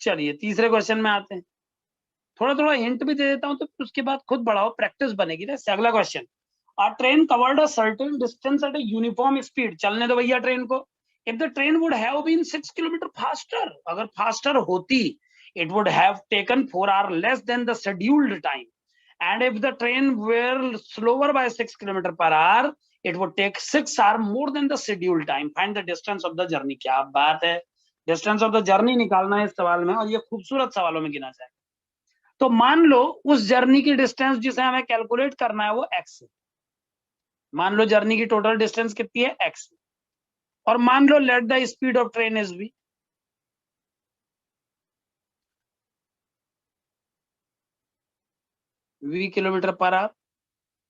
चलिए तीसरे क्वेश्चन में आते हैं। थोड़ा थोड़ा हिंट भी दे देता हूं तो उसके बाद खुद बढ़ाओ, प्रैक्टिस बनेगी ना। अगला question, a train covered a certain distance at a uniform speed, चलने दो भैया ट्रेन को। If the train would have been 6 kilometre faster, अगर फास्टर होती, it would have taken 4 hour less than the scheduled time, and if the train were slower by 6 kilometre per hour, it would take 6 hour more than the scheduled time, find the distance of the journey. क्या बात है, distance of the journey निकालना है इस सवाल में, और ये खूबसूरत सवालों में गिना जाए। तो मान लो उस जर्नी की डिस्टेंस जिसे हमें कैलकुलेट करना है वो x है। मान लो जर्नी की टोटल डिस्टेंस कितनी है, x, और मान लो let the speed of train is v kilometre per hour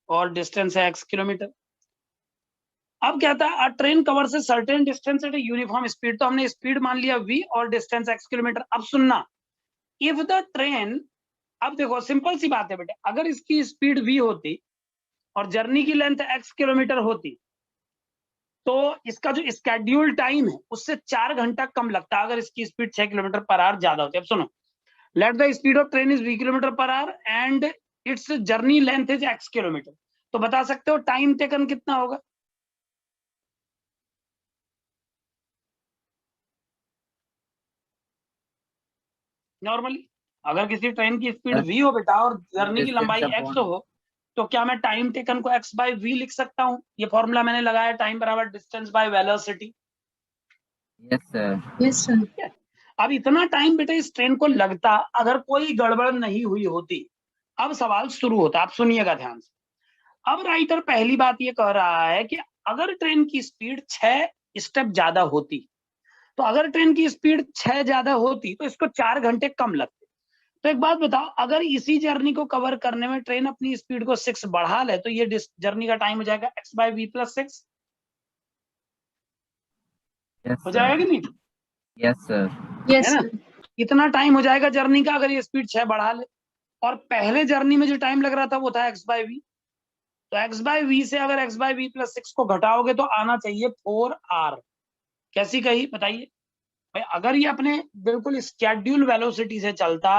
और डिस्टेंस है x किलोमीटर। अब क्या था, अ ट्रेन कवर से certain distance at uniform speed, तो हमने स्पीड मान लिया v और डिस्टेंस x किलोमीटर। अब सुनना, इफ द ट्रेन, अब देखो सिंपल सी बात है बेटे, अगर इसकी स्पीड v होती और जर्नी की लेंथ x किलोमीटर होती, तो इसका जो स्केड्यूल टाइम है उससे 4 घंटा कम लगता अगर इसकी स्पीड 6 किलोमीटर पर आवर ज्यादा होती है। अब सुनो, late the speed of train is v kilometre per our and it's journey length is x kilometre, तो बता सकते हो टाइम टेकन कितना होगा? नॉर्मली अगर किसी ट्रेन की स्पीड v हो बेटा और जर्नी की लंबाई x हो, तो क्या मैं टाइम टेकन को x बाय v लिख सकता हूँ? ये फॉर्मूला मैंने लगाया, टाइम बराबर distance by velocity. Yes sir. Yes sir. अब इतना टाइम बेटा इस ट्रेन को लगता अगर कोई गड़बड़ नहीं हुई होती। अब सवाल शुरू होता, आप सुनिएगा ध्यान से। अब राइटर पहली बात ये कह रहा है कि अगर ट्रेन की स्पीड 6 स्टेप ज्यादा होती, तो अगर ट्रेन की स्पीड 6 ज्यादा होती तो इसको 4 घंटे कम लगते। तो एक बात बताओ, अगर इसी जर्नी को कवर करने में ट्रेन अपनी स्पीड को 6 बढ़ा ले, तो ये जर्नी का टाइम हो जाएगा x बाय v प्लस 6, हो जाएगा कि नहीं? Yes sir. है ना, इतना टाइम हो जाएगा जर्नी का अगर ये स्पीड 6 बढ़ा ले। और पहले जर्नी में जो टाइम लग रहा था वो था x बाय वी, तो x बाय वी से अगर x बाय वी प्लस 6 को घटाओगे तो आना चाहिए 4r। कैसी कही बताइए भाई? अगर ये अपने बिल्कुल स्केड्यूल वेलोसिटी से चलता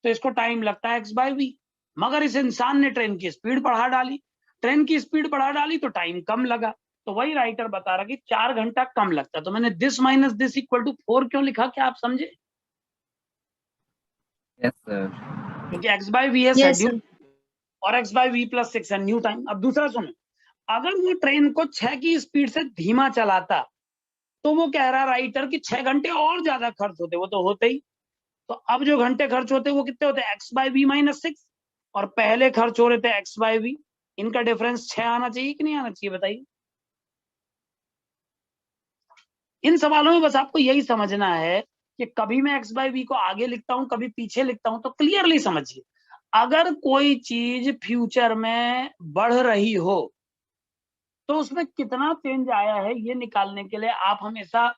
तो इसको टाइम लगता है x बाय वी, मगर इस इंसान ने ट्रेन की स्पीड बढ़ा डाली, ट्रेन की स्पीड बढ़ा डाली तो टाइम कम लगा। तो वही राइटर बता रहा कि 4 घंटा कम लगता। तो मैंने this minus this equal to 4 क्यों लिखा, क्या आप समझे? Yes sir. क्योंकि x बाय वी है शेड्यूल और x बाय वी प्लस 6 है न्यू टाइम। अब दूसरा सुनो, अगर वो ट्रेन को 6 की स्पीड से धीमा चलाता, तो वो कह रहा राइटर कि 6 घंटे और ज्यादा खर्च होते, वो तो होते ही। तो अब जो घंटे खर्च होते वो कितने होते, x बाय वी माइनस 6, और पहले खर्च हो रहे थे x बाय वी, इनका डिफरेंस 6 आना चाहिए कि नहीं आना चाहिए बताइए? इन सवालों में बस आपको यही समझना है कि कभी मैं x बाय वी को आगे लिखता हूं, कभी पीछे लिखता हूं, तो क्लियरली समझिए। अगर कोई चीज फ्यूचर में बढ़ रही हो तो उसमें कितना चेंज आया है ये निकालने के लिए आप हमेशा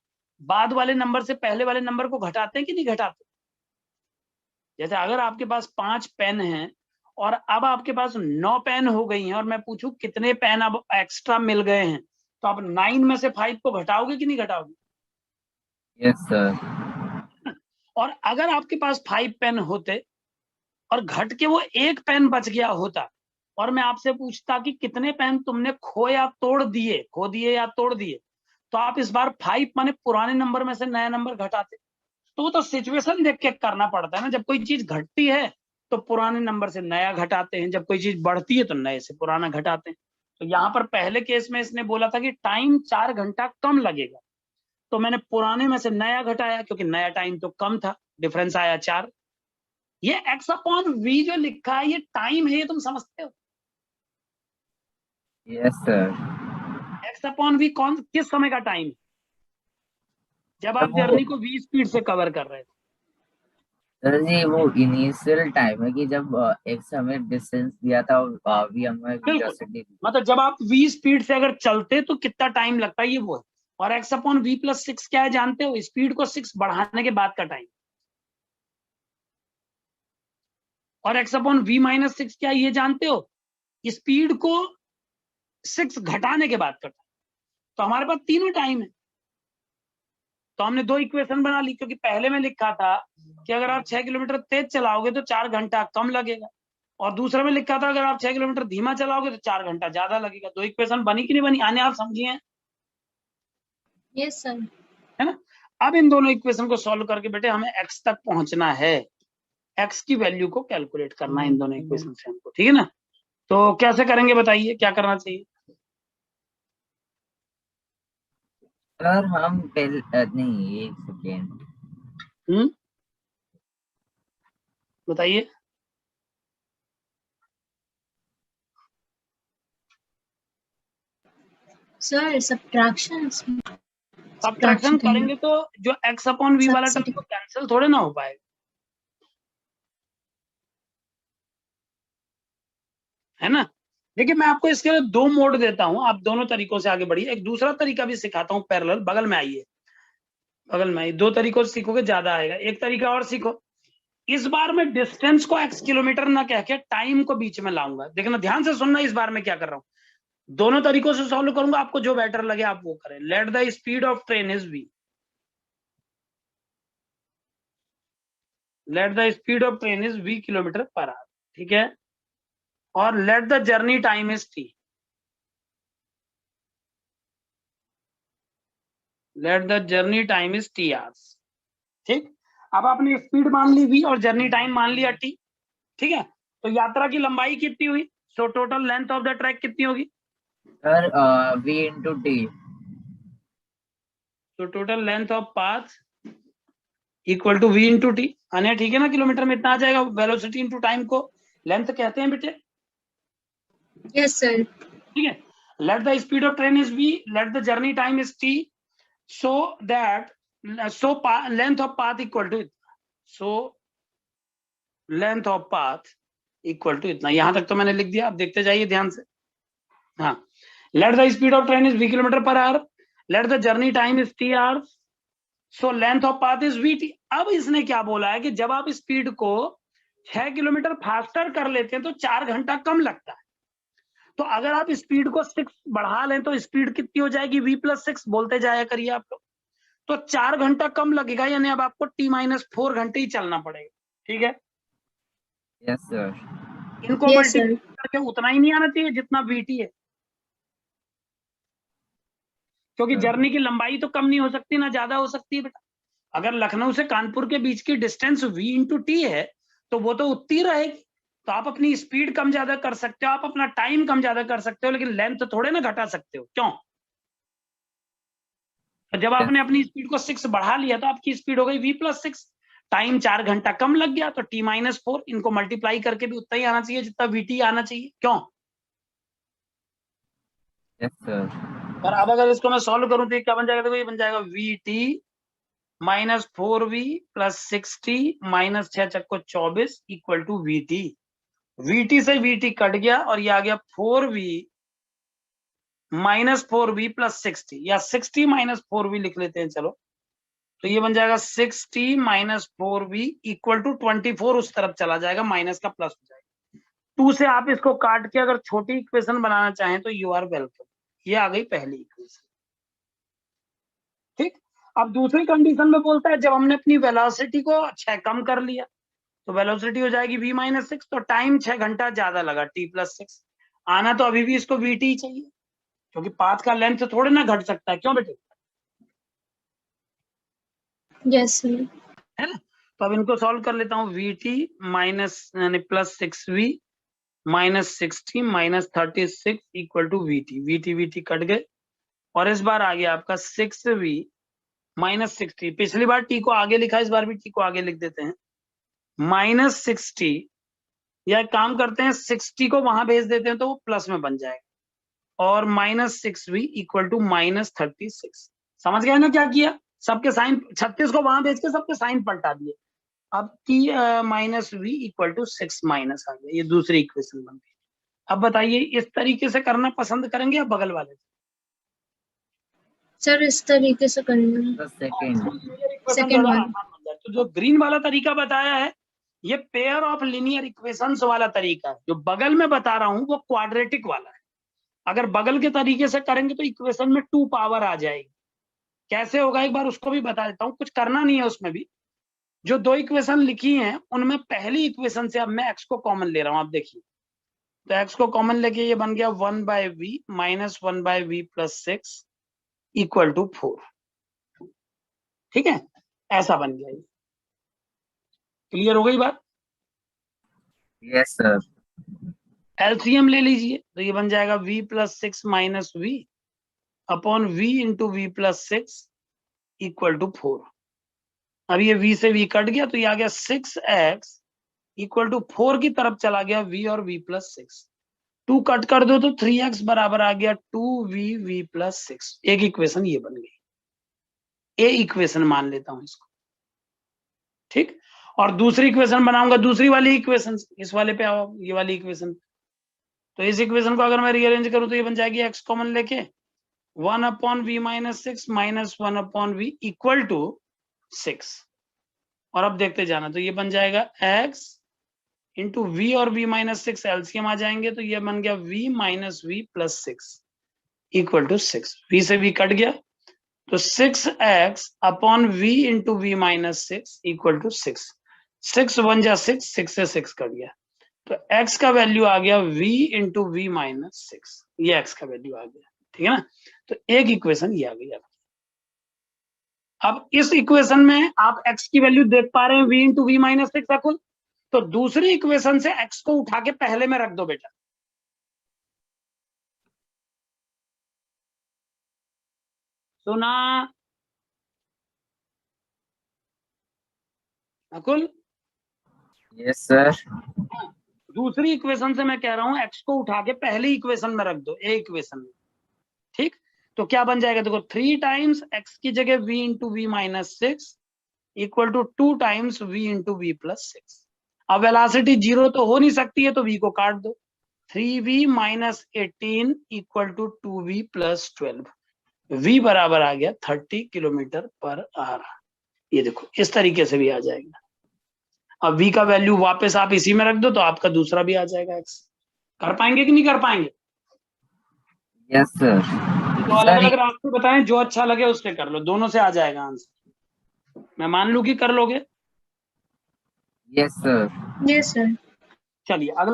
बाद वाले नंबर से पहले वाले नंबर को घटाते हैं कि नहीं घटाते? जैसे अगर आपके पास 5 पेन हैं और अब आपके पास 9 पेन हो गई हैं और मैं पूछूं कितने पेन अब एक्स्ट्रा मिल गए हैं, तो आप 9 में से 5 को घटाओगे कि नहीं घटाओगे? Yes sir. और अगर आपके पास 5 पेन होते और घट के वो एक पेन बच गया होता, और मैं आपसे पूछता कि कितने पेन तुमने खो या तोड़ दिए, खो दिए या तोड़ दिए, तो आप इस बार 5 माने पुराने नंबर में से नया नंबर घटाते। तो सिचुएशन देख के करना पड़ता है ना। जब कोई चीज घटती है तो पुराने नंबर से नया घटाते हैं, जब कोई चीज बढ़ती है तो नए से पुराना घटाते हैं। तो यहाँ पर पहले केस में इसने बोला था कि टाइम 4 घंटा कम लगेगा, तो मैंने पुराने में से नया घटाया क्योंकि नया टाइम तो कम था, डिफरेंस आया 4। ये x अपॉन वी जो लिखा है ये टाइम है, ये तुम समझते हो? Yes sir. x upon v कौन किस समय का टाइम? जब आप वो जर्नी को v स्पीड से कवर कर रहे थे। सर जी वो इनिशियल टाइम है कि जब एक समय डिस्टेंस दिया था वी हमें बिल्कुल, वेलोसिटी दी। मतलब जब आप v स्पीड से अगर चलते तो कितना टाइम लगता है, ये वो है। और x अपॉन वी प्लस 6 क्या है जानते हो? स्पीड को 6 बढ़ाने के बाद का टाइम। और x अपॉन वी माइनस 6 क्या है ये जानते हो? स्पीड को 6 घटाने के बाद का टाइम। तो हमारे पास तीनों टाइम है। तो हमने दो इक्वेशन बना ली, क्योंकि पहले में लिखा था कि अगर आप 6 किलोमीटर तेज चलाओगे तो 4 घंटा कम लगेगा, और दूसरे में लिखा था अगर आप 6 किलोमीटर धीमा चलाओगे तो 4 घंटा ज्यादा लगेगा। दो इक्वेशन बनी कि नहीं बनी, आने आप समझिए, यस सर। है ना। अब इन दोनों इक्वेशन को सॉल्व करके बेटे हमें x तक पहुंचना है, x की वैल्यू को कैलकुलेट करना है इन दोनों इक्वेशन से हमको, ठीक है ना। तो कैसे करेंगे बताइए, क्या करना चाहिए? सर हम पहले नहीं, एक सेकेंड, बताइए। सर सब्ट्रैक्शन सब्ट्रैक्शन करेंगे तो जो x अपॉन v वाला टर्म तो कैंसिल थोड़े ना हो पाएगा, है ना। देखिए मैं आपको इसके लिए दो मोड देता हूं, आप दोनों तरीकों से आगे बढ़िए। एक दूसरा तरीका भी सिखाता हूं पैरेलल, बगल में आइए, बगल में आइए। दो तरीकों से सीखोगे ज्यादा आएगा। एक तरीका और सीखो, इस बार मैं डिस्टेंस को x किलोमीटर ना कह के टाइम को बीच में लाऊंगा। देखना ध्यान से सुनना, इस बार मैं क्या कर रहा हूं, दोनों तरीकों से सॉल्व करूंगा, आपको जो बेटर लगे आप वो करें। Late the speed of train is v, let the speed of train is v kilometre per our, ठीक है। और late the journey time is t, late the journey time is t hours, ठीक। अब आपने स्पीड मान ली v और journey time मान लिया t, ठीक है। तो यात्रा की लंबाई कितनी हुई, so total length of the track कितनी होगी सर v इंटू टी, तो total length of path equal to v into t, आने ठीक है ना। किलोमीटर में इतना आ जाएगा, वेलोसिटी इंटू टाइम को लेंथ कहते हैं बेटे, यस सर। ठीक है। Let the speed of train is v, let the journey time is t, so that so length of path equal to इतना, सो length of path equal to इतना। यहां तक तो मैंने लिख दिया, आप देखते जाइए ध्यान से। हाँ, late the speed of train is v kilometre per our, late the journey time is t hours, so length of path is vt। अब इसने क्या बोला है कि जब आप स्पीड को 6 किलोमीटर फास्टर कर लेते हैं तो 4 घंटा कम लगता है। तो अगर आप स्पीड को 6 बढ़ा लें तो स्पीड कितनी हो जाएगी, v+6 बोलते जाया करिए आप लोग, तो 4 घंटा कम लगेगा, यानी अब आपको t-4 घंटे ही चलना पड़ेगा, ठीक है। यस सर, इनको Yes, मल्टीप्लाई sir. करके उतना ही नहीं आना चाहिए जितना vt है, क्योंकि जर्नी की लंबाई तो कम नहीं हो सकती ना ज्यादा हो सकती है बेटा। अगर लखनऊ से कानपुर के बीच की डिस्टेंस v इंटू टी है तो वो तो उतनी रहेगी। तो आप अपनी स्पीड कम ज्यादा कर सकते हो, आप अपना टाइम कम ज्यादा कर सकते हो, लेकिन लेंथ थोड़े ना घटा सकते हो, क्यों। तो जब आपने अपनी स्पीड को 6 बढ़ा लिया तो आपकी स्पीड हो गई v+6, टाइम 4 घंटा कम लग गया, तो t-4 इनको मल्टीप्लाई करके भी उतना ही आना चाहिए जितना vt आना चाहिए, क्यों। यस सर, और अब अगर इसको मैं सॉल्व करूं तो ये क्या बन जाएगा, देखो ये बन जाएगा vt -4v + 6t -6 चक्को 24 इक्वल टू vt। vt से vt कट गया और ये आ गया 4v -4v + 6t, या 6t -4v लिख लेते हैं चलो। तो ये बन जाएगा 6t -4v इक्वल टू 24, उस तरफ चला जाएगा, माइनस का प्लस हो जाएगा। 2 से आप इसको काट के अगर छोटी इक्वेशन बनाना चाहें तो यू आर वेलकम। ये आ गई पहली इक्वेशन, ठीक। अब दूसरी कंडीशन में बोलता है जब हमने अपनी वेलोसिटी को 6 कम कर लिया तो वेलोसिटी हो जाएगी v-6, तो टाइम 6 घंटा ज्यादा लगा t+6, आना तो अभी भी इसको vt ही चाहिए, क्योंकि पाथ का लेंथ थोड़े ना घट सकता है, क्यों बेटे, Yes, sir. है ना। तो अब इनको सॉल्व कर लेता हूँ, vt यानी +6v -60 -36 equal to vt cut गए, और इस बार आ गया आपका 6v -60। पिछली बार t को आगे लिखा, इस बार भी t को आगे लिख देते हैं, -60, या एक काम करते हैं 60 को वहां भेज देते हैं तो वो प्लस में बन जाएगा, और -6v इक्वल टू -36। समझ गए ना क्या किया, सबके साइन 36 को वहां भेज के सबके साइन पलटा दिए। अब t -v equal to 6 minus आ गया, ये दूसरी इक्वेशन बन गई। अब बताइए इस तरीके से करना पसंद करेंगे या बगल वाले? सर इस तरीके से करेंगे। Second one. तो जो ग्रीन वाला तरीका बताया है ये पेयर ऑफ लीनियर इक्वेशंस वाला तरीका है, जो बगल में बता रहा हूं वो क्वाड्रेटिक वाला है। अगर बगल के तरीके से करेंगे तो इक्वेशन में 2 पावर आ जाएगी। कैसे होगा एक बार उसको भी बता देता हूँ, कुछ करना नहीं है उसमें भी। जो दो इक्वेशन लिखी हैं उनमें पहली इक्वेशन से अब मैं x को कॉमन ले रहा हूं, आप देखिए। तो x को कॉमन लेके ये बन गया 1/v minus 1/v plus 6 equal to 4। ठीक है, ऐसा बन गया ये। क्लियर हो गई बात? Yes sir. एलसीएम ले लीजिए, तो ये बन जाएगा v plus 6 minus v upon v into v plus 6 equal to 4। अब ये v से v कट गया तो ये आ गया 6x इक्वल टू 4 की तरफ चला गया v और v प्लस 6। 2 कट कर दो तो 3x बराबर आ गया 2v प्लस 6। एक इक्वेशन ये बन गई, ए इक्वेशन मान लेता हूं इसको। ठीक, और दूसरी इक्वेशन बनाऊंगा दूसरी वाली इक्वेशन, इस वाले पे आओ, ये वाली इक्वेशन। तो इस इक्वेशन को अगर मैं रीअरेंज करूं तो ये बन जाएगी x कॉमन लेके 1 upon v minus 6 minus 1 upon v equal to 6। और अब देखते जाना, तो ये बन जाएगा x इंटू वी और v माइनस 6 एलसीएम आ जाएंगे, तो ये बन गया v minus v plus 6 equal to 6। v से v कट गया तो 6x upon v into v minus 6 equal to 6। 6 1 जा 6, 6 से 6 कट गया, तो x का वैल्यू आ गया v इंटू वी माइनस 6। ये x का वैल्यू आ गया। ठीक है ना, तो एक इक्वेशन ये आ गई आपकी। अब इस इक्वेशन में आप x की वैल्यू देख पा रहे हैं v इंटू वी माइनस 6 अकुल। तो दूसरी इक्वेशन से x को उठा के पहले में रख दो बेटा। सुना अकुल? Yes sir. दूसरी इक्वेशन से मैं कह रहा हूं x को उठा के पहली इक्वेशन में रख दो, ए इक्वेशन में। ठीक, तो क्या बन जाएगा देखो, 3 टाइम्स x की जगह v into v minus 6 equal to 2 times v into v plus 6। अब वेलोसिटी 0 तो हो नहीं सकती है, तो v को काट दो। 3v minus 18 equal to 2v plus 12। v बराबर आ गया 30 किलोमीटर पर आवर। ये देखो इस तरीके से भी आ जाएगा। अब v का वैल्यू वापस आप इसी में रख दो तो आपका दूसरा भी आ जाएगा x। कर पाएंगे कि नहीं कर पाएंगे? Yes sir. तो अलग अलग रास्ते बताएं, जो अच्छा लगे उससे कर लो, दोनों से आ जाएगा आंसर। मैं मान लूं कि कर लोगे? Yes sir. Yes, sir. चलिए अगला